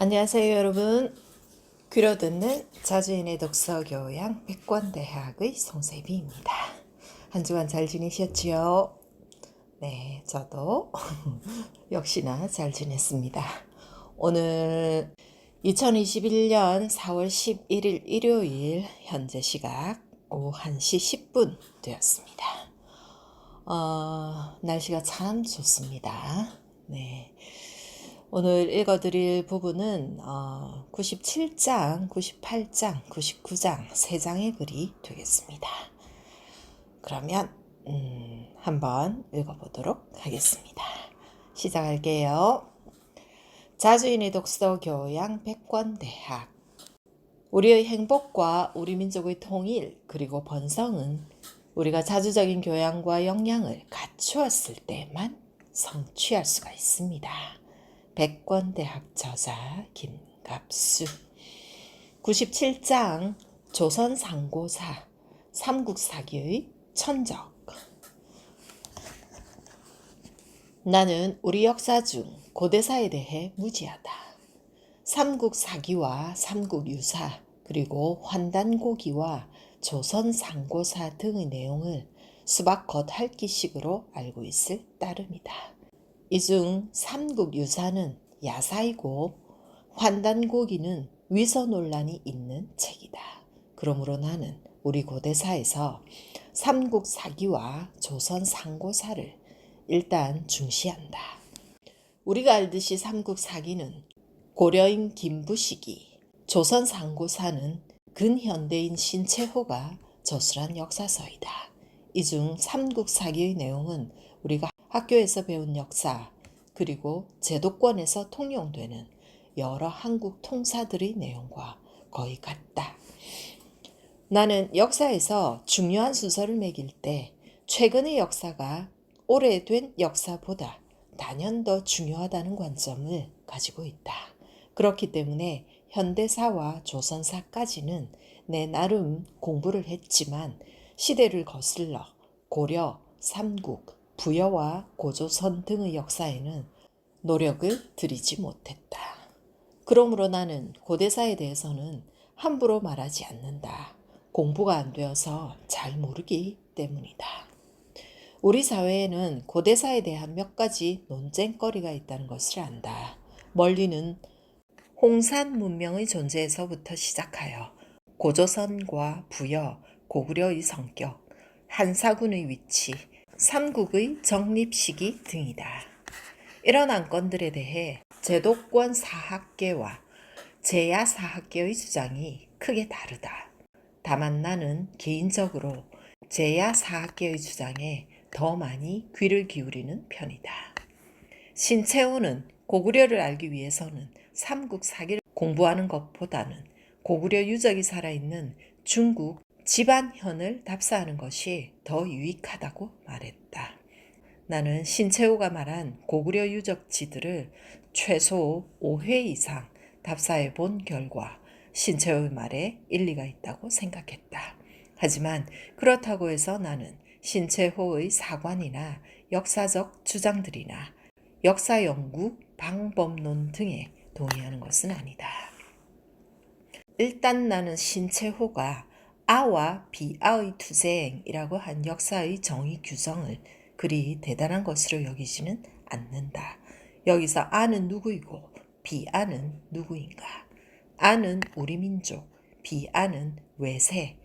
안녕하세요 여러분. 귀로 듣는 자주인의 독서교양 백권대학의 송세비입니다. 한 주간 잘 지내셨지요? 네, 저도 역시나 잘 지냈습니다. 오늘 2021년 4월 11일 일요일 현재 시각 오후 1시 10분 되었습니다. 날씨가 참 좋습니다. 네. 오늘 읽어드릴 부분은 97장, 98장, 99장 3장의 글이 되겠습니다. 그러면 한번 읽어보도록 하겠습니다. 시작할게요. 자주인의 독서교양 백권대학. 우리의 행복과 우리 민족의 통일 그리고 번성은 우리가 자주적인 교양과 역량을 갖추었을 때만 성취할 수가 있습니다. 백권대학 저자 김갑수. 97장 조선상고사 삼국사기의 천적. 나는 우리 역사 중 고대사에 대해 무지하다. 삼국사기와 삼국유사 그리고 환단고기와 조선상고사 등의 내용을 수박 겉핥기식으로 알고 있을 따름이다. 이 중 삼국유사는 야사이고 환단고기는 위서 논란이 있는 책이다. 그러므로 나는 우리 고대사에서 삼국사기와 조선상고사를 일단 중시한다. 우리가 알듯이 삼국사기는 고려인 김부식이, 조선상고사는 근현대인 신채호가 저술한 역사서이다. 이 중 삼국사기의 내용은 우리가 학교에서 배운 역사 그리고 제도권에서 통용되는 여러 한국 통사들의 내용과 거의 같다. 나는 역사에서 중요한 순서를 매길 때 최근의 역사가 오래된 역사보다 단연 더 중요하다는 관점을 가지고 있다. 그렇기 때문에 현대사와 조선사까지는 내 나름 공부를 했지만 시대를 거슬러 고려, 삼국, 부여와 고조선 등의 역사에는 노력을 들이지 못했다. 그러므로 나는 고대사에 대해서는 함부로 말하지 않는다. 공부가 안 되어서 잘 모르기 때문이다. 우리 사회에는 고대사에 대한 몇 가지 논쟁거리가 있다는 것을 안다. 멀리는 홍산 문명의 존재에서부터 시작하여 고조선과 부여, 고구려의 성격, 한사군의 위치, 삼국의 정립 시기 등이다. 이런 안건들에 대해 제도권 사학계와 제야 사학계의 주장이 크게 다르다. 다만 나는 개인적으로 제야 사학계의 주장에 더 많이 귀를 기울이는 편이다. 신채호는 고구려를 알기 위해서는 삼국사기를 공부하는 것보다는 고구려 유적이 살아있는 중국 집안현을 답사하는 것이 더 유익하다고 말했다. 나는 신채호가 말한 고구려 유적지들을 최소 5회 이상 답사해 본 결과 신채호의 말에 일리가 있다고 생각했다. 하지만 그렇다고 해서 나는 신채호의 사관이나 역사적 주장들이나 역사연구 방법론 등에 동의하는 것은 아니다. 일단 나는 신채호가 아와 비아의 투쟁이라고 한 역사의 정의 규정을 그리 대단한 것으로 여기지는 않는다. 여기서 아는 누구이고 비아는 누구인가? 아는 우리 민족, 비아는 외세,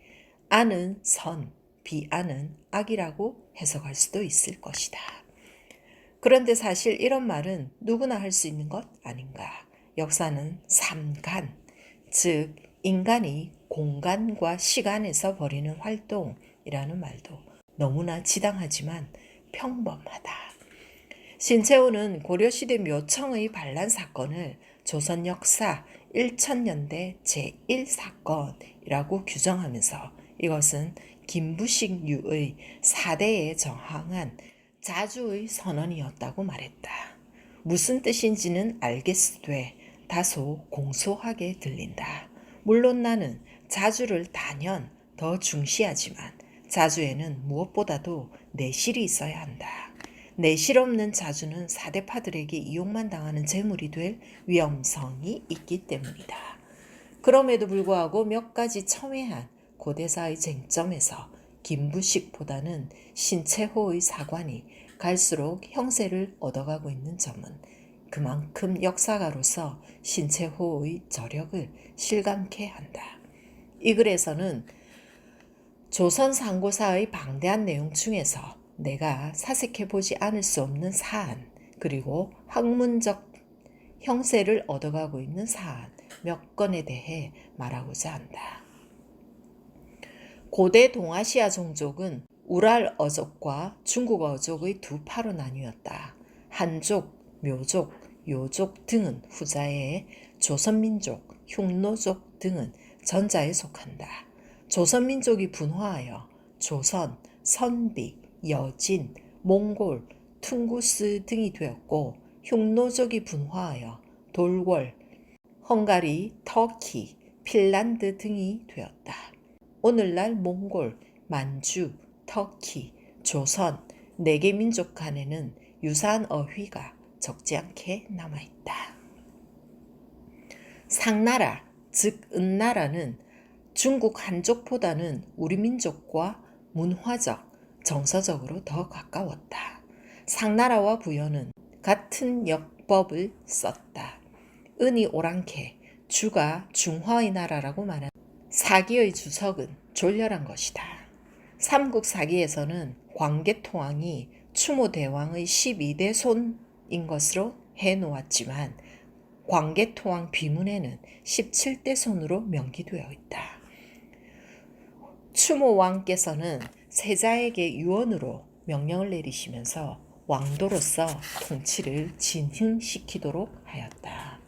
아는 선, 비아는 악이라고 해석할 수도 있을 것이다. 그런데 사실 이런 말은 누구나 할 수 있는 것 아닌가? 역사는 삼간, 즉 인간이 공간과 시간에서 벌이는 활동이라는 말도 너무나 지당하지만 평범하다. 신채호는 고려시대 묘청의 반란 사건을 조선 역사 1000년대 제1사건이라고 규정하면서 이것은 김부식류의 4대에 저항한 자주의 선언이었다고 말했다. 무슨 뜻인지는 알겠으되 다소 공소하게 들린다. 물론 나는 자주를 단연 더 중시하지만 자주에는 무엇보다도 내실이 있어야 한다. 내실 없는 자주는 사대파들에게 이용만 당하는 재물이 될 위험성이 있기 때문이다. 그럼에도 불구하고 몇 가지 첨예한 고대사의 쟁점에서 김부식보다는 신채호의 사관이 갈수록 형세를 얻어가고 있는 점은 그만큼 역사가로서 신채호의 저력을 실감케 한다. 이 글에서는 조선 상고사의 방대한 내용 중에서 내가 사색해보지 않을 수 없는 사안, 그리고 학문적 형세를 얻어가고 있는 사안 몇 건에 대해 말하고자 한다. 고대 동아시아 종족은 우랄 어족과 중국 어족의 두 파로 나뉘었다. 한족, 묘족, 요족 등은 후자에, 조선민족, 흉노족 등은 전자에 속한다. 조선민족이 분화하여 조선, 선비, 여진, 몽골, 퉁구스 등이 되었고, 흉노족이 분화하여 돌궐, 헝가리, 터키, 핀란드 등이 되었다. 오늘날 몽골, 만주, 터키, 조선, 4개 민족 간에는 유사한 어휘가 적지 않게 남아있다. 상나라, 즉 은나라는 중국 한족보다는 우리 민족과 문화적, 정서적으로 더 가까웠다. 상나라와 부여는 같은 역법을 썼다. 은이 오랑캐, 주가 중화의 나라라고 말한 사기의 주석은 졸렬한 것이다. 삼국사기에서는 광개토왕이 추모대왕의 12대 손인 것으로 해놓았지만 광개토왕 비문에는 17대 손으로 명기되어 있다. 추모왕께서는 세자에게 유언으로 명령을 내리시면서 왕도로서 통치를 진흥시키도록 하였다.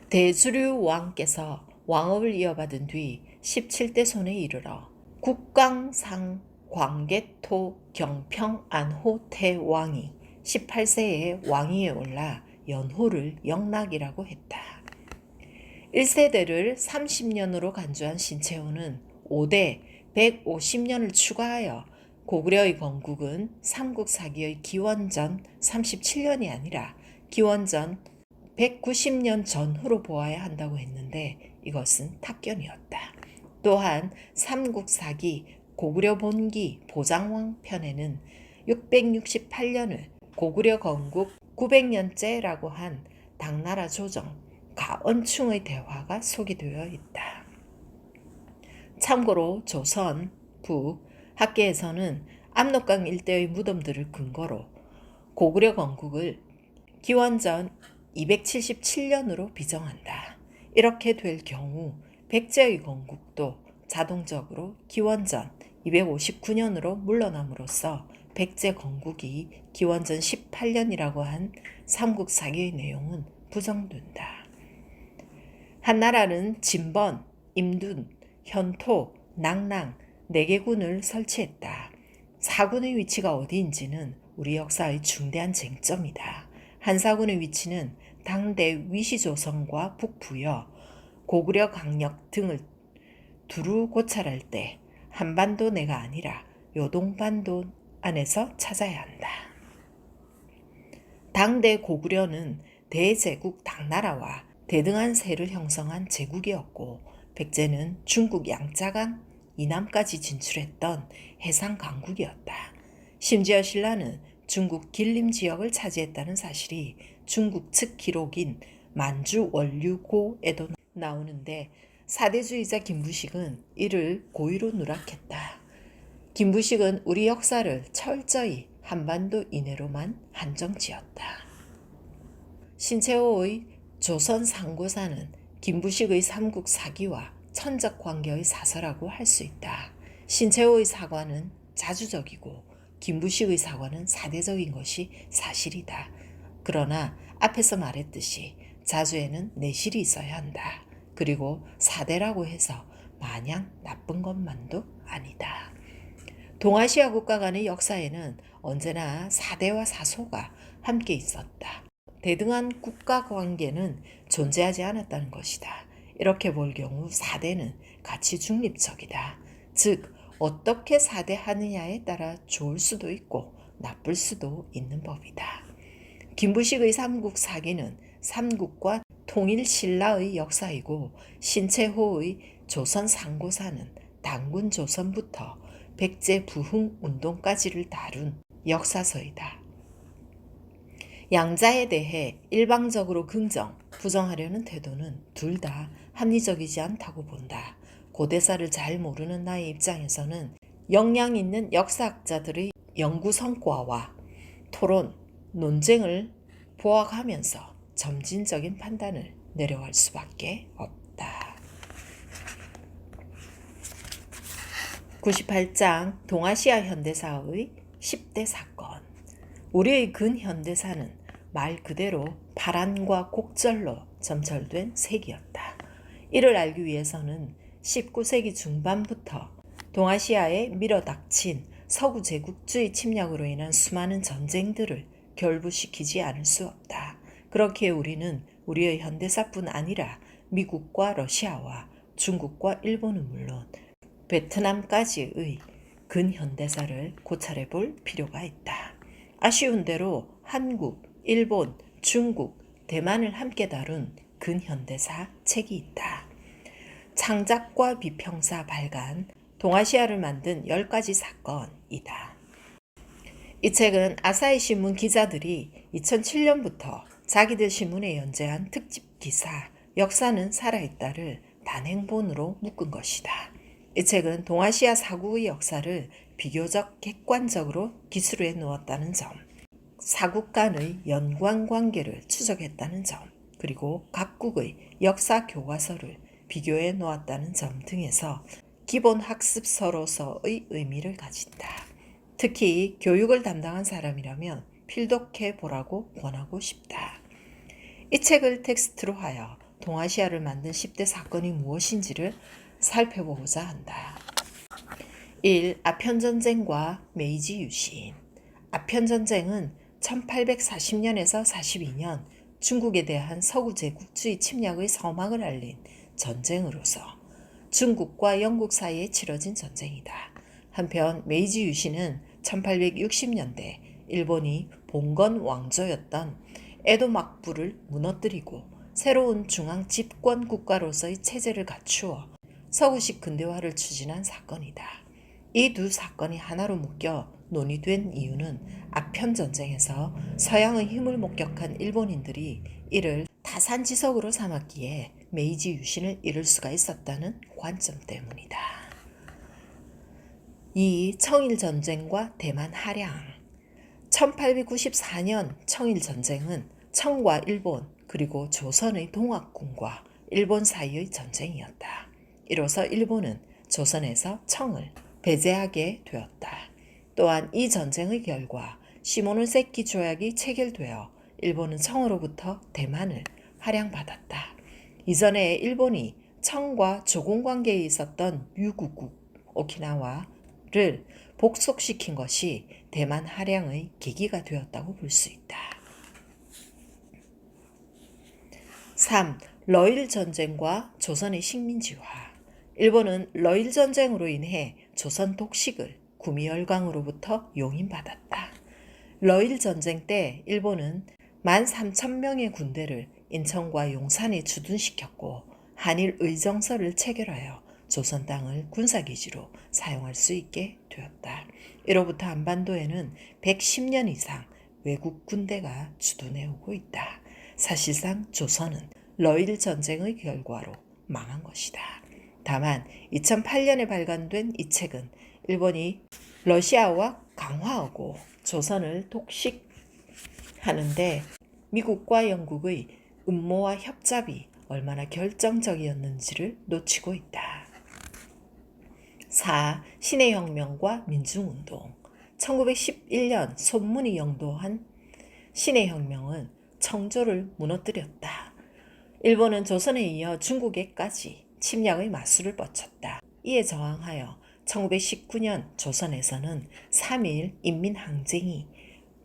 대주류 왕께서 왕업을 이어받은 뒤 17대 손에 이르러 국광상 광개토 경평 안호 태왕이 18세에 왕위에 올라 연호를 영락이라고 했다. 1세대를 30년으로 간주한 신채호는 5대 150년을 추가하여 고구려의 건국은 삼국사기의 기원전 37년이 아니라 기원전 190년 전후로 보아야 한다고 했는데 이것은 탁견이었다. 또한 삼국사기 고구려 본기 보장왕 편에는 668년을 고구려 건국 900년째라고 한 당나라 조정 가언충의 대화가 소개되어 있다. 참고로 조선, 북, 학계에서는 압록강 일대의 무덤들을 근거로 고구려 건국을 기원전 277년으로 비정한다. 이렇게 될 경우 백제의 건국도 자동적으로 기원전 259년으로 물러남으로써 백제 건국이 기원전 18년이라고 한 삼국사기의 내용은 부정된다. 한나라는 진번, 임둔, 현토, 낙랑 4개 군을 설치했다. 사군의 위치가 어디인지는 우리 역사의 중대한 쟁점이다. 한사군의 위치는 당대 위시조선과 북부여, 고구려 강력 등을 두루 고찰할 때 한반도 내가 아니라 요동반도 안에서 찾아야 한다. 당대 고구려는 대제국 당나라와 대등한 세를 형성한 제국이었고 백제는 중국 양자강 이남까지 진출했던 해상 강국이었다. 심지어 신라는 중국 길림 지역을 차지했다는 사실이 중국 측 기록인 만주 원류고에도 나오는데 사대주의자 김부식은 이를 고의로 누락했다. 김부식은 우리 역사를 철저히 한반도 이내로만 한정지었다. 신채호의 조선 상고사는 김부식의 삼국사기와 천적관계의 사서라고 할 수 있다. 신채호의 사과는 자주적이고 김부식의 사과는 사대적인 것이 사실이다. 그러나 앞에서 말했듯이 자주에는 내실이 있어야 한다. 그리고 사대라고 해서 마냥 나쁜 것만도 아니다. 동아시아 국가 간의 역사에는 언제나 사대와 사소가 함께 있었다. 대등한 국가 관계는 존재하지 않았다는 것이다. 이렇게 볼 경우 사대는 가치 중립적이다. 즉 어떻게 사대하느냐에 따라 좋을 수도 있고 나쁠 수도 있는 법이다. 김부식의 삼국사기는 삼국과 통일신라의 역사이고 신채호의 조선상고사는 단군 조선부터 백제 부흥운동까지를 다룬 역사서이다. 양자에 대해 일방적으로 긍정, 부정하려는 태도는 둘 다 합리적이지 않다고 본다. 고대사를 잘 모르는 나의 입장에서는 역량 있는 역사학자들의 연구 성과와 토론, 논쟁을 보완하면서 점진적인 판단을 내려갈 수밖에 없다. 98장 동아시아 현대사의 10대 사건. 우리의 근현대사는 말 그대로 파란과 곡절로 점철된 세기였다. 이를 알기 위해서는 19세기 중반부터 동아시아에 밀어닥친 서구 제국주의 침략으로 인한 수많은 전쟁들을 결부시키지 않을 수 없다. 그렇기에 우리는 우리의 현대사뿐 아니라 미국과 러시아와 중국과 일본은 물론 베트남까지의 근현대사를 고찰해 볼 필요가 있다. 아쉬운 대로 한국, 일본, 중국, 대만을 함께 다룬 근현대사 책이 있다. 창작과 비평사 발간, 동아시아를 만든 10가지 사건이다. 이 책은 아사히 신문 기자들이 2007년부터 자기들 신문에 연재한 특집 기사 역사는 살아있다를 단행본으로 묶은 것이다. 이 책은 동아시아 사국의 역사를 비교적 객관적으로 기술해 놓았다는 점, 사국 간의 연관 관계를 추적했다는 점, 그리고 각국의 역사 교과서를 비교해 놓았다는 점 등에서 기본 학습서로서의 의미를 가진다. 특히 교육을 담당한 사람이라면 필독해 보라고 권하고 싶다. 이 책을 텍스트로 하여 동아시아를 만든 10대 사건이 무엇인지를 살펴보고자 한다. 1. 아편전쟁과 메이지 유신. 아편전쟁은 1840년에서 42년 중국에 대한 서구 제국주의 침략의 서막을 알린 전쟁으로서 중국과 영국 사이에 치러진 전쟁이다. 한편 메이지 유신은 1860년대 일본이 봉건 왕조였던 에도 막부를 무너뜨리고 새로운 중앙 집권 국가로서의 체제를 갖추어 서구식 근대화를 추진한 사건이다. 이 두 사건이 하나로 묶여 논의된 이유는 아편전쟁에서 서양의 힘을 목격한 일본인들이 이를 타산지석으로 삼았기에 메이지 유신을 이룰 수가 있었다는 관점 때문이다. 2. 청일전쟁과 대만 할양. 1894년 청일전쟁은 청과 일본 그리고 조선의 동학군과 일본 사이의 전쟁이었다. 이로써 일본은 조선에서 청을 배제하게 되었다. 또한 이 전쟁의 결과 시모노세키 조약이 체결되어 일본은 청으로부터 대만을 할양받았다. 이전에 일본이 청과 조공 관계에 있었던 유구국 오키나와를 복속시킨 것이 대만 할양의 계기가 되었다고 볼 수 있다. 3. 러일 전쟁과 조선의 식민지화. 일본은 러일 전쟁으로 인해 조선 독식을 구미열강으로부터 용인받았다. 러일 전쟁 때 일본은 13,000명의 군대를 인천과 용산에 주둔시켰고 한일 의정서를 체결하여 조선 땅을 군사기지로 사용할 수 있게 되었다. 이로부터 한반도에는 110년 이상 외국 군대가 주둔해오고 있다. 사실상 조선은 러일 전쟁의 결과로 망한 것이다. 다만 2008년에 발간된 이 책은 일본이 러시아와 강화하고 조선을 독식하는데 미국과 영국의 음모와 협잡이 얼마나 결정적이었는지를 놓치고 있다. 4. 신의 혁명과 민중운동. 1911년 손문이 영도한 신의 혁명은 청조를 무너뜨렸다. 일본은 조선에 이어 중국에까지 침략의 맞수를 뻗쳤다. 이에 저항하여 1919년 조선에서는 3.1 인민항쟁이,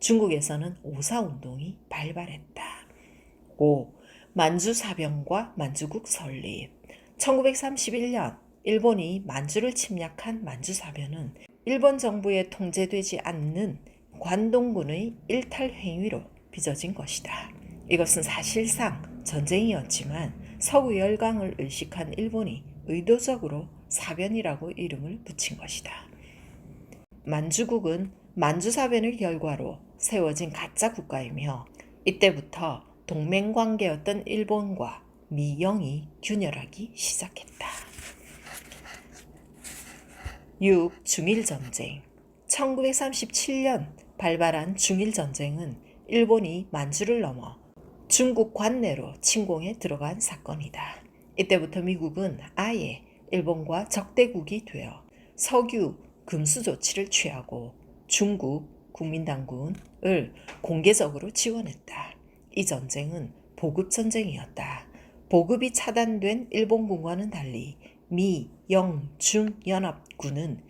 중국에서는 5.4운동이 발발했다. 5. 만주사병과 만주국 설립. 1931년 일본이 만주를 침략한 만주사변은 일본 정부에 통제되지 않는 관동군의 일탈 행위로 빚어진 것이다. 이것은 사실상 전쟁이었지만 서구 열강을 의식한 일본이 의도적으로 사변이라고 이름을 붙인 것이다. 만주국은 만주사변의 결과로 세워진 가짜 국가이며 이때부터 동맹관계였던 일본과 미영이 균열하기 시작했다. 6. 중일전쟁. 1937년 발발한 중일전쟁은 일본이 만주를 넘어 중국 관내로 침공에 들어간 사건이다. 이때부터 미국은 아예 일본과 적대국이 되어 석유, 금수 조치를 취하고 중국 국민당군을 공개적으로 지원했다. 이 전쟁은 보급전쟁이었다. 보급이 차단된 일본군과는 달리 미, 영, 중 연합군은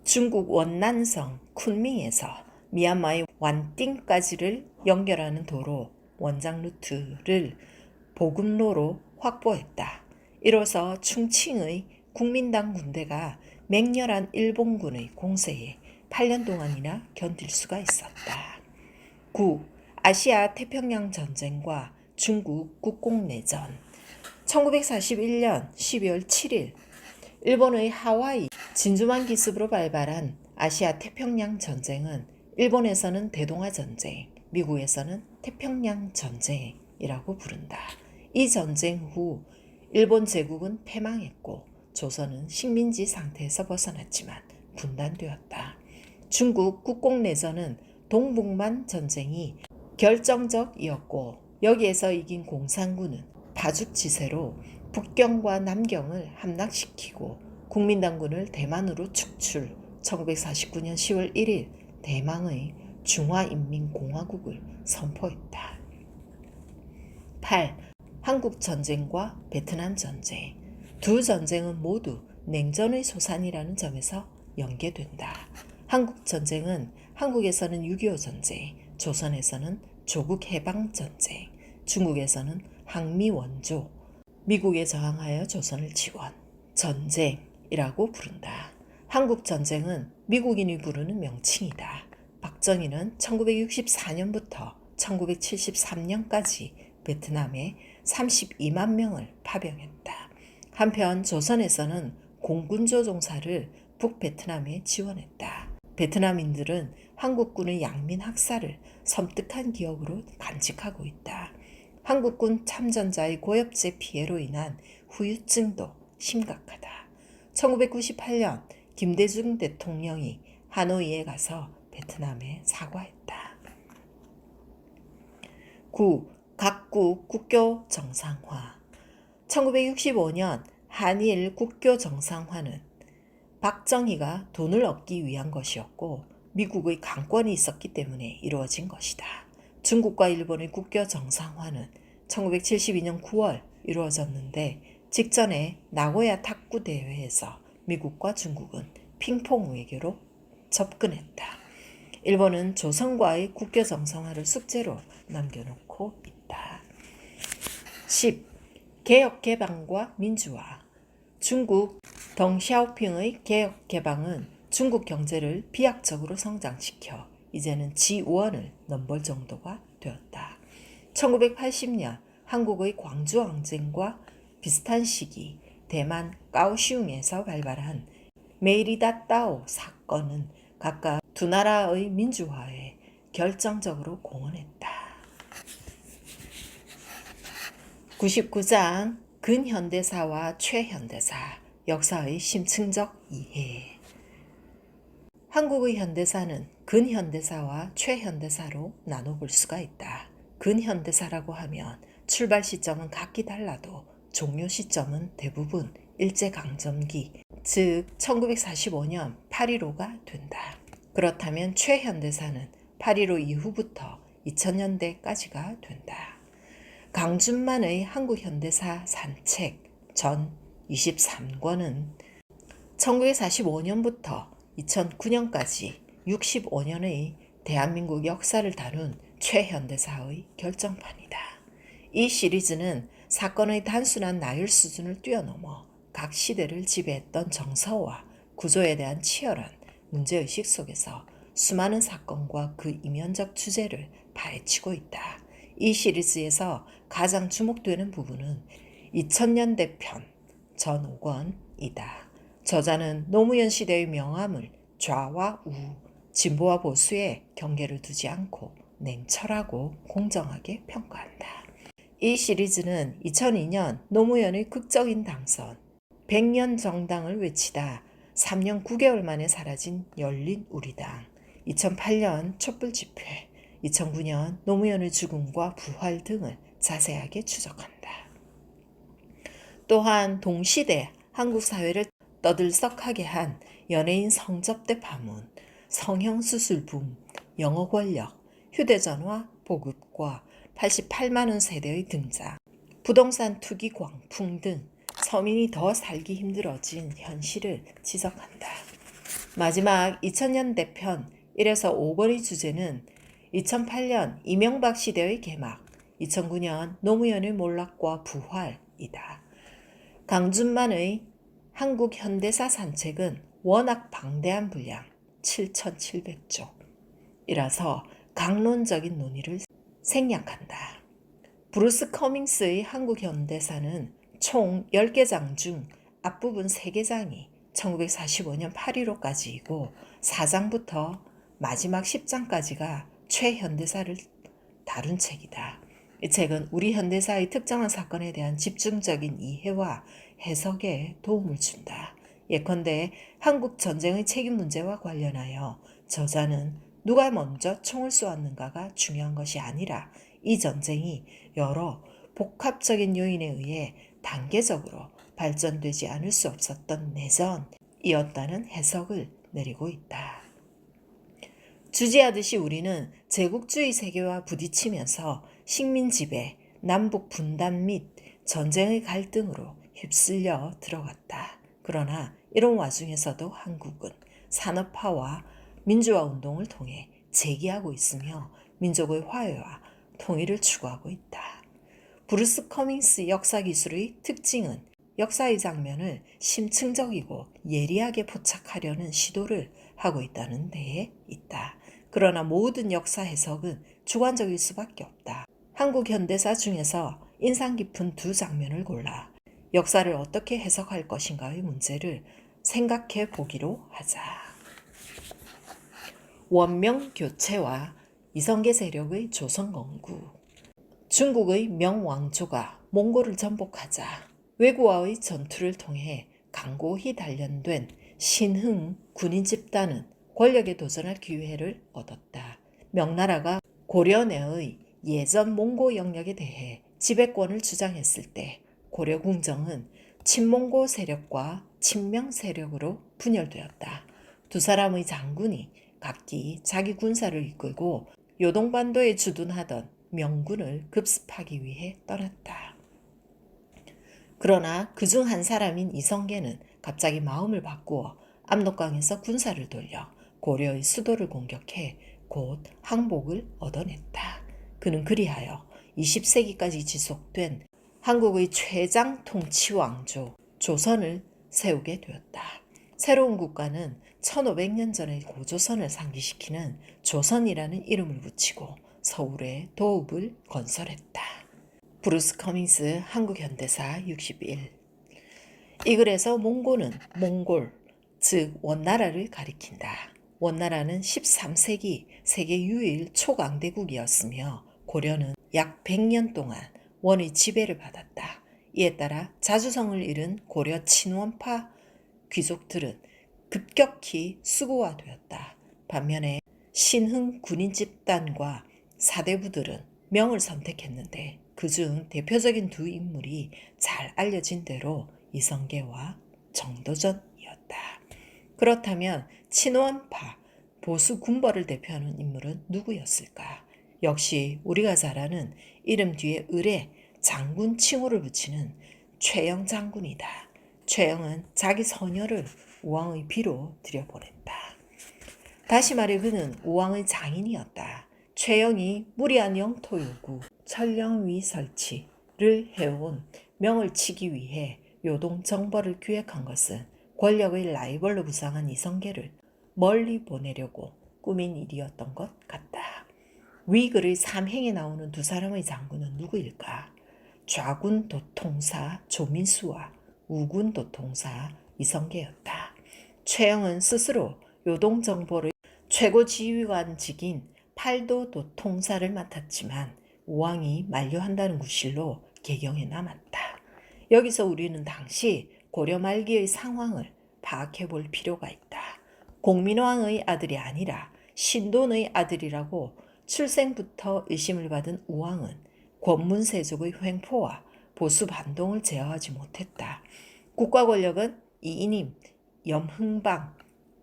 중국 원난성 쿤밍에서 미얀마의 완띵까지를 연결하는 도로 원장 루트를 보급로로 확보했다. 이로써 충칭의 국민당 군대가 맹렬한 일본군의 공세에 8년 동안이나 견딜 수가 있었다. 9. 아시아 태평양 전쟁과 중국 국공내전. 1941년 12월 7일 일본의 하와이 진주만 기습으로 발발한 아시아 태평양 전쟁은 일본에서는 대동아 전쟁, 미국에서는 태평양 전쟁이라고 부른다. 이 전쟁 후 일본 제국은 패망했고 조선은 식민지 상태에서 벗어났지만 분단되었다. 중국 국공내전은 동북만 전쟁이 결정적이었고 여기에서 이긴 공산군은 파죽지세로 북경과 남경을 함락시키고 국민당군을 대만으로 축출 1949년 10월 1일 대망의 중화인민공화국을 선포했다. 8. 한국전쟁과 베트남전쟁. 두 전쟁은 모두 냉전의 소산이라는 점에서 연계된다. 한국전쟁은 한국에서는 6.25 전쟁, 조선에서는 조국해방전쟁, 중국에서는 항미원조, 미국에 저항하여 조선을 지원, 전쟁이라고 부른다. 한국전쟁은 미국인이 부르는 명칭이다. 박정희는 1964년부터 1973년까지 베트남에 32만 명을 파병했다. 한편 조선에서는 공군조 종사를 북베트남에 지원했다. 베트남인들은 한국군의 양민 학살을 섬뜩한 기억으로 간직하고 있다. 한국군 참전자의 고엽제 피해로 인한 후유증도 심각하다. 1998년 김대중 대통령이 하노이에 가서 베트남에 사과했다. 9. 각국 국교 정상화. 1965년 한일 국교 정상화는 박정희가 돈을 얻기 위한 것이었고 미국의 강권이 있었기 때문에 이루어진 것이다. 중국과 일본의 국교 정상화는 1972년 9월 이루어졌는데 직전에 나고야 탁구 대회에서 미국과 중국은 핑퐁 외교로 접근했다. 일본은 조선과의 국교 정상화를 숙제로 남겨놓고 있다. 10. 개혁 개방과 민주화. 중국 덩샤오핑의 개혁 개방은 중국 경제를 비약적으로 성장시켜 이제는 G1을 넘볼 정도가 되었다. 1980년 한국의 광주항쟁과 비슷한 시기 대만 까오슝에서 발발한 메이리다따오 사건은 각각 두 나라의 민주화에 결정적으로 공헌했다. 99장 근현대사와 최현대사 역사의 심층적 이해. 한국의 현대사는 근현대사와 최현대사로 나눠볼 수가 있다. 근현대사라고 하면 출발 시점은 각기 달라도 종료 시점은 대부분 일제강점기, 즉 1945년 8.15가 된다. 그렇다면 최현대사는 8.15 이후부터 2000년대까지가 된다. 강준만의 한국현대사 산책 전 23권은 1945년부터 2009년까지 65년의 대한민국 역사를 다룬 최현대사의 결정판이다. 이 시리즈는 사건의 단순한 나열 수준을 뛰어넘어 각 시대를 지배했던 정서와 구조에 대한 치열한 문제의식 속에서 수많은 사건과 그 이면적 주제를 파헤치고 있다. 이 시리즈에서 가장 주목되는 부분은 2000년대 편 전옥원이다. 저자는 노무현 시대의 명암을 좌와 우, 진보와 보수의 경계를 두지 않고 냉철하고 공정하게 평가한다. 이 시리즈는 2002년 노무현의 극적인 당선, 100년 정당을 외치다 3년 9개월 만에 사라진 열린우리당, 2008년 촛불 집회, 2009년 노무현의 죽음과 부활 등을 자세하게 추적한다. 또한 동시대 한국 사회를 떠들썩하게 한 연예인 성접대 파문, 성형수술 붐, 영어 권력, 휴대전화 보급과 88만 원 세대의 등장, 부동산 투기 광풍 등 서민이 더 살기 힘들어진 현실을 지적한다. 마지막 2000년대 편 1에서 5권의 주제는 2008년 이명박 시대의 개막, 2009년 노무현의 몰락과 부활이다. 강준만의 한국 현대사 산책은 워낙 방대한 분량 7,700조 이라서 강론적인 논의를 생략한다. 브루스 커밍스의 한국 현대사는 총 10개장 중 앞부분 3개장이 1945년 8.15까지이고 4장부터 마지막 10장까지가 최현대사를 다룬 책이다. 이 책은 우리 현대사의 특정한 사건에 대한 집중적인 이해와 해석에 도움을 준다. 예컨대 한국 전쟁의 책임 문제와 관련하여 저자는 누가 먼저 총을 쏘았는가가 중요한 것이 아니라 이 전쟁이 여러 복합적인 요인에 의해 단계적으로 발전되지 않을 수 없었던 내전이었다는 해석을 내리고 있다. 주지하듯이 우리는 제국주의 세계와 부딪히면서 식민 지배, 남북 분단 및 전쟁의 갈등으로 휩쓸려 들어갔다. 그러나 이런 와중에서도 한국은 산업화와 민주화 운동을 통해 재기하고 있으며 민족의 화해와 통일을 추구하고 있다. 브루스 커밍스 역사기술의 특징은 역사의 장면을 심층적이고 예리하게 포착하려는 시도를 하고 있다는 데에 있다. 그러나 모든 역사 해석은 주관적일 수밖에 없다. 한국 현대사 중에서 인상 깊은 2장면을 골라 역사를 어떻게 해석할 것인가의 문제를 생각해 보기로 하자. 원명 교체와 이성계 세력의 조선 건국. 중국의 명왕조가 몽골을 전복하자 왜구와의 전투를 통해 강고히 단련된 신흥 군인 집단은 권력에 도전할 기회를 얻었다. 명나라가 고려 내의 예전 몽고 영역에 대해 지배권을 주장했을 때 고려 궁정은 친몽고 세력과 친명 세력으로 분열되었다. 두 사람의 장군이 각기 자기 군사를 이끌고 요동반도에 주둔하던 명군을 급습하기 위해 떠났다. 그러나 그중 한 사람인 이성계는 갑자기 마음을 바꾸어 압록강에서 군사를 돌려 고려의 수도를 공격해 곧 항복을 얻어냈다. 그는 그리하여 20세기까지 지속된 한국의 최장 통치 왕조 조선을 세우게 되었다. 새로운 국가는 1500년 전의 고조선을 상기시키는 조선이라는 이름을 붙이고 서울에 도읍을 건설했다. 브루스 커밍스 한국현대사 61. 이 글에서 몽고는 몽골, 즉 원나라를 가리킨다. 원나라는 13세기 세계 유일 초강대국이었으며 고려는 약 100년 동안 원의 지배를 받았다. 이에 따라 자주성을 잃은 고려 친원파 귀족들은 급격히 수구화되었다. 반면에 신흥 군인 집단과 사대부들은 명을 선택했는데 그중 대표적인 2 인물이 잘 알려진 대로 이성계와 정도전이었다. 그렇다면 친원파 보수 군벌을 대표하는 인물은 누구였을까? 역시 우리가 잘 아는 이름 뒤에 을에 장군 칭호를 붙이는 최영 장군이다. 최영은 자기 서녀를 우왕의 비로 들여보냈다. 다시 말해 그는 우왕의 장인이었다. 최영이 무리한 영토 요구, 천령위 설치를 해온 명을 치기 위해 요동 정벌을 기획한 것은 권력의 라이벌로 부상한 이성계를 멀리 보내려고 꾸민 일이었던 것 같다. 위글의 삼행에 나오는 두 사람의 장군은 누구일까? 좌군 도통사 조민수와 우군 도통사 이성계였다. 최영은 스스로 요동정벌의 최고 지휘관직인 팔도 도통사를 맡았지만 우왕이 만료한다는 구실로 개경에 남았다. 여기서 우리는 당시 고려 말기의 상황을 파악해 볼 필요가 있다. 공민왕의 아들이 아니라 신돈의 아들이라고 출생부터 의심을 받은 우왕은 권문세족의 횡포와 보수 반동을 제어하지 못했다. 국가 권력은 이인임, 염흥방,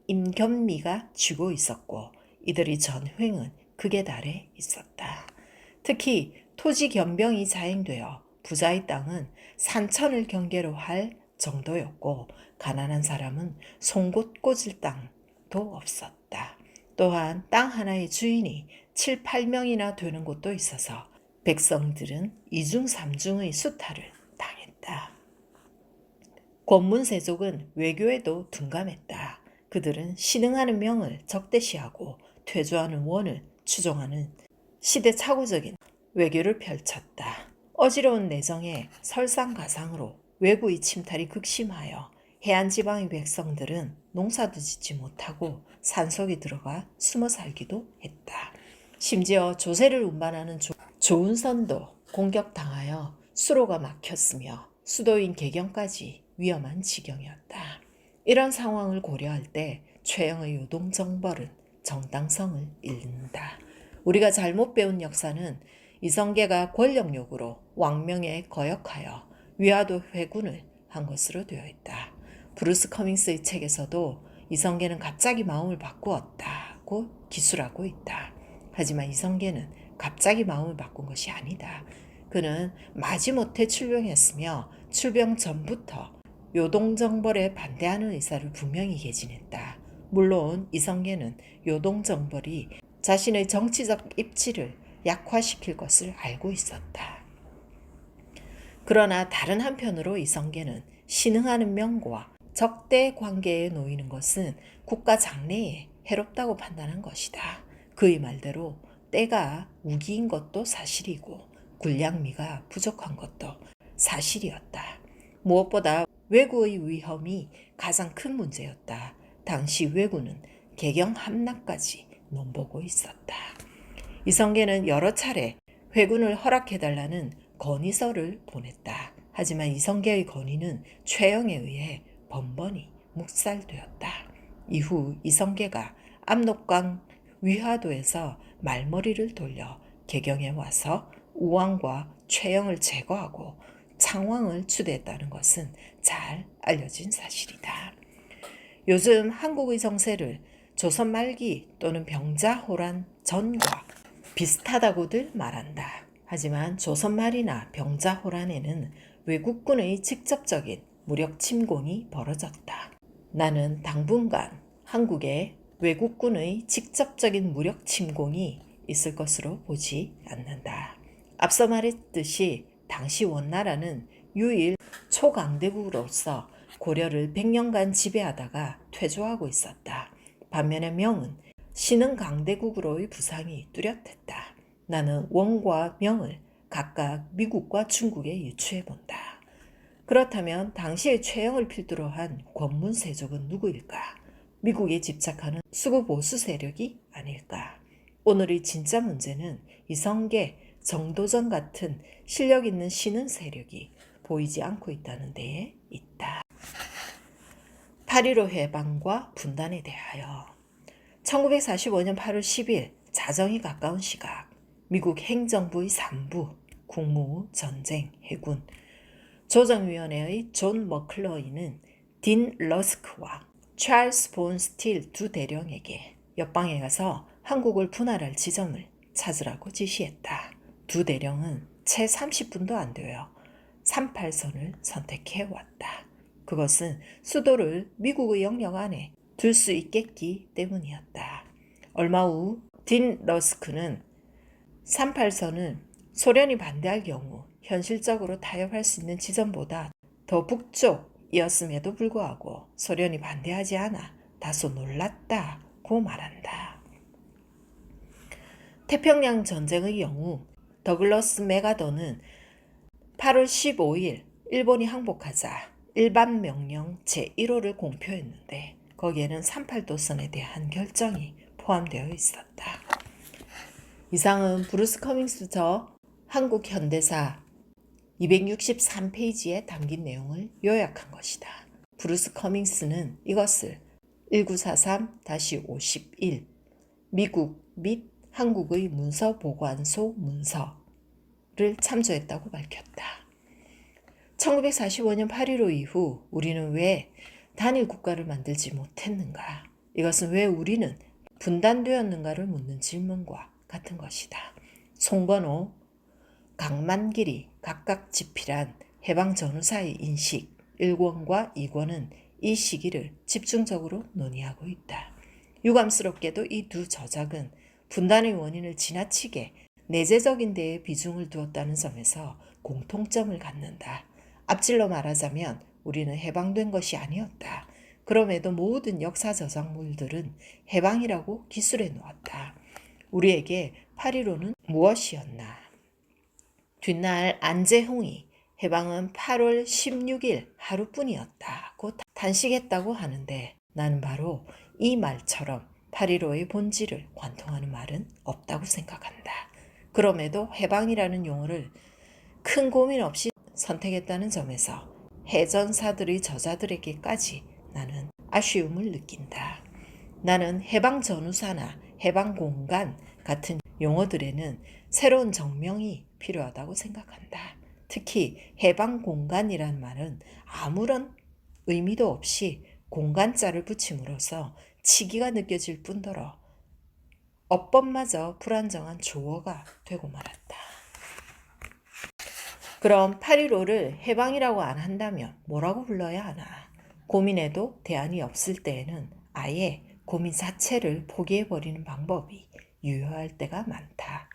임견미가 쥐고 있었고 이들의 전횡은 극에 달해 있었다. 특히 토지 겸병이 자행되어 부자의 땅은 산천을 경계로 할 정도였고 가난한 사람은 송곳 꽂을 땅도 없었다. 또한 땅 하나의 주인이 7, 8명이나 되는 곳도 있어서 백성들은 이중 삼중의 수탈을 당했다. 권문세족은 외교에도 둔감했다. 그들은 신흥하는 명을 적대시하고 퇴조하는 원을 추종하는 시대착오적인 외교를 펼쳤다. 어지러운 내정에 설상가상으로 외구의 침탈이 극심하여 해안지방의 백성들은 농사도 짓지 못하고 산속에 들어가 숨어 살기도 했다. 심지어 조세를 운반하는 조운선도 공격당하여 수로가 막혔으며 수도인 개경까지 위험한 지경이었다. 이런 상황을 고려할 때 최영의 요동정벌은 정당성을 잃는다. 우리가 잘못 배운 역사는 이성계가 권력욕으로 왕명에 거역하여 위화도 회군을 한 것으로 되어 있다. 브루스 커밍스의 책에서도 이성계는 갑자기 마음을 바꾸었다고 기술하고 있다. 하지만 이성계는 갑자기 마음을 바꾼 것이 아니다. 그는 마지못해 출병했으며 출병 전부터 요동정벌에 반대하는 의사를 분명히 개진했다. 물론 이성계는 요동정벌이 자신의 정치적 입지를 약화시킬 것을 알고 있었다. 그러나 다른 한편으로 이성계는 신흥하는 명과 적대 관계에 놓이는 것은 국가 장래에 해롭다고 판단한 것이다. 그의 말대로 때가 우기인 것도 사실이고 군량미가 부족한 것도 사실이었다. 무엇보다 왜구의 위험이 가장 큰 문제였다. 당시 왜구는 개경 함락까지 넘보고 있었다. 이성계는 여러 차례 회군을 허락해달라는 건의서를 보냈다. 하지만 이성계의 건의는 최영에 의해 번번이 묵살되었다. 이후 이성계가 압록강 위화도에서 말머리를 돌려 개경에 와서 우왕과 최영을 제거하고 창왕을 추대했다는 것은 잘 알려진 사실이다. 요즘 한국의 정세를 조선 말기 또는 병자호란 전과 비슷하다고들 말한다. 하지만 조선 말이나 병자호란에는 외국군의 직접적인 무력 침공이 벌어졌다. 나는 당분간 한국에 외국군의 직접적인 무력 침공이 있을 것으로 보지 않는다. 앞서 말했듯이 당시 원나라는 유일 초강대국으로서 고려를 100년간 지배하다가 퇴조하고 있었다. 반면에 명은 신흥 강대국으로의 부상이 뚜렷했다. 나는 원과 명을 각각 미국과 중국에 유추해 본다. 그렇다면 당시의 최영을 필두로 한 권문세족은 누구일까? 미국에 집착하는 수구 보수 세력이 아닐까? 오늘의 진짜 문제는 이성계, 정도전 같은 실력 있는 신흥 세력이 보이지 않고 있다는 데에 있다. 8.15 해방과 분단에 대하여 1945년 8월 10일 자정이 가까운 시각 미국 행정부의 3부 국무, 전쟁, 해군 조정위원회의 존 머클로이는 딘 러스크와 찰스 본 스틸 두 대령에게 옆방에 가서 한국을 분할할 지점을 찾으라고 지시했다. 두 대령은 채 30분도 안 되어 38선을 선택해왔다. 그것은 수도를 미국의 영역 안에 둘 수 있겠기 때문이었다. 얼마 후 딘 러스크는 38선은 소련이 반대할 경우 현실적으로 타협할 수 있는 지점보다 더 북쪽이었음에도 불구하고 소련이 반대하지 않아 다소 놀랐다고 말한다. 태평양 전쟁의 영웅 더글러스 맥아더는 8월 15일 일본이 항복하자 일반 명령 제1호를 공표했는데 거기에는 38도선에 대한 결정이 포함되어 있었다. 이상은 브루스 커밍스 저 한국 현대사 263페이지에 담긴 내용을 요약한 것이다. 브루스 커밍스는 이것을 1943-51 미국 및 한국의 문서보관소 문서를 참조했다고 밝혔다. 1945년 8.15 이후 우리는 왜 단일 국가를 만들지 못했는가? 이것은 왜 우리는 분단되었는가를 묻는 질문과 같은 것이다. 송건호, 강만길이 각각 집필한 해방 전후사의 인식 1권과 2권은 이 시기를 집중적으로 논의하고 있다. 유감스럽게도 이 두 저작은 분단의 원인을 지나치게 내재적인 데에 비중을 두었다는 점에서 공통점을 갖는다. 앞질러 말하자면 우리는 해방된 것이 아니었다. 그럼에도 모든 역사 저작물들은 해방이라고 기술해 놓았다. 우리에게 8.15는 무엇이었나? 뒷날 안재홍이 해방은 8월 16일 하루뿐이었다고 단식했다고 하는데 나는 바로 이 말처럼 8.15의 본질을 관통하는 말은 없다고 생각한다. 그럼에도 해방이라는 용어를 큰 고민 없이 선택했다는 점에서 해전사들의 저자들에게까지 나는 아쉬움을 느낀다. 나는 해방 전후사나 해방 공간 같은 용어들에는 새로운 정명이 필요하다고 생각한다. 특히 해방 공간이란 말은 아무런 의미도 없이 공간자를 붙임으로써 치기가 느껴질 뿐더러 어법마저 불안정한 조어가 되고 말았다. 그럼 8.15를 해방이라고 안 한다면 뭐라고 불러야 하나? 고민해도 대안이 없을 때에는 아예 고민 자체를 포기해버리는 방법이 유효할 때가 많다.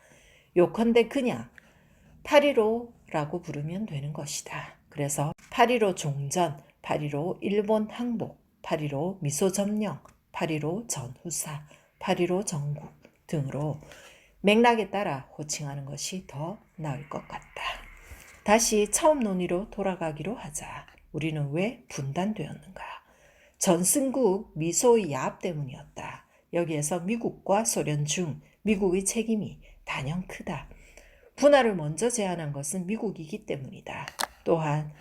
요컨대 그냥 8.15라고 부르면 되는 것이다. 그래서 8.15 종전, 8.15 일본 항복, 8.15 미소 점령, 8.15 전후사, 8.15 전국 등으로 맥락에 따라 호칭하는 것이 더 나을 것 같다. 다시 처음 논의로 돌아가기로 하자. 우리는 왜 분단되었는가? 전승국 미소의 야합 때문이었다. 여기에서 미국과 소련 중 미국의 책임이 단연 크다. 분할을 먼저 제안한 것은 미국이기 때문이다. 또한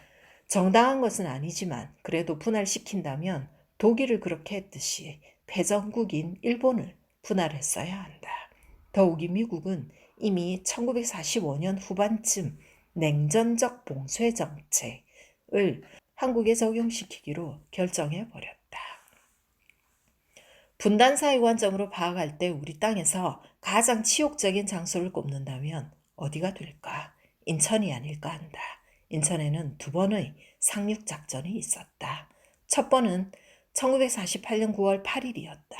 정당한 것은 아니지만 그래도 분할시킨다면 독일을 그렇게 했듯이 패전국인 일본을 분할했어야 한다. 더욱이 미국은 이미 1945년 후반쯤 냉전적 봉쇄 정책을 한국에 적용시키기로 결정해버렸다. 분단사의 관점으로 파악할 때 우리 땅에서 가장 치욕적인 장소를 꼽는다면 어디가 될까? 인천이 아닐까 한다. 인천에는 두 번의 상륙작전이 있었다. 첫 번은 1948년 9월 8일이었다.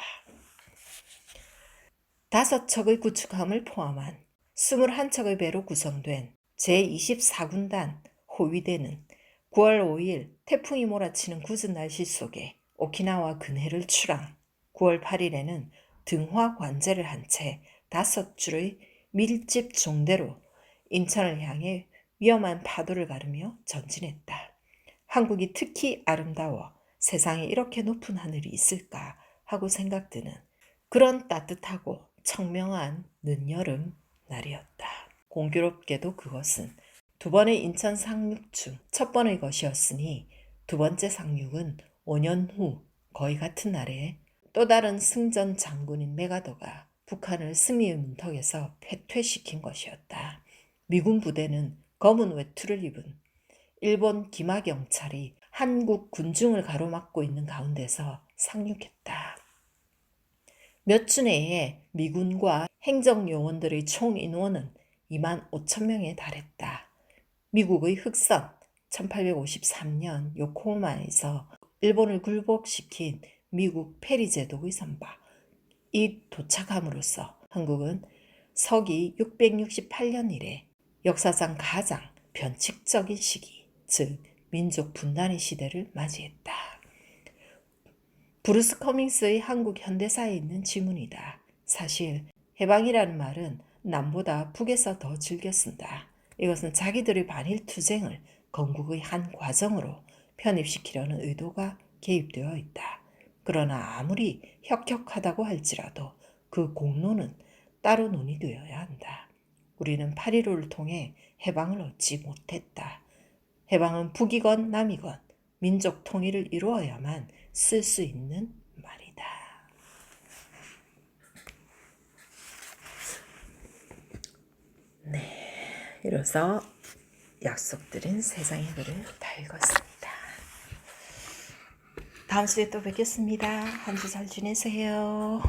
5척의 구축함을 포함한 21척의 배로 구성된 제24군단 호위대는 9월 5일 태풍이 몰아치는 궂은 날씨 속에 오키나와 근해를 출항, 9월 8일에는 등화 관제를 한 채 5줄의 밀집 종대로 인천을 향해 위험한 파도를 가르며 전진했다. 한국이 특히 아름다워 세상에 이렇게 높은 하늘이 있을까 하고 생각드는 그런 따뜻하고 청명한 늦여름 날이었다. 공교롭게도 그것은 두 번의 인천 상륙 중 첫 번의 것이었으니 두 번째 상륙은 5년 후 거의 같은 날에 또 다른 승전 장군인 메가더가 북한을 승리의 문턱에서 패퇴시킨 것이었다. 미군 부대는 검은 외투를 입은 일본 기마 경찰이 한국 군중을 가로막고 있는 가운데서 상륙했다. 몇 주 내에 미군과 행정요원들의 총 인원은 2만 5천 명에 달했다. 미국의 흑선 1853년 요코하마에서 일본을 굴복시킨 미국 페리 제독의 선박이 도착함으로써 한국은 서기 668년 이래 역사상 가장 변칙적인 시기, 즉 민족 분단의 시대를 맞이했다. 브루스 커밍스의 한국 현대사에 있는 지문이다. 사실 해방이라는 말은 남보다 북에서 더 즐겨 쓴다. 이것은 자기들의 반일 투쟁을 건국의 한 과정으로 편입시키려는 의도가 개입되어 있다. 그러나 아무리 혁혁하다고 할지라도 그 공로는 따로 논의되어야 한다. 우리는 8.15를 통해 해방을 얻지 못했다. 해방은 북이건 남이건 민족 통일을 이루어야만 쓸 수 있는 말이다. 네, 이로써 약속드린 세 장의 글을 다 읽었습니다. 다음 주에 또 뵙겠습니다. 한 주 잘 지내세요.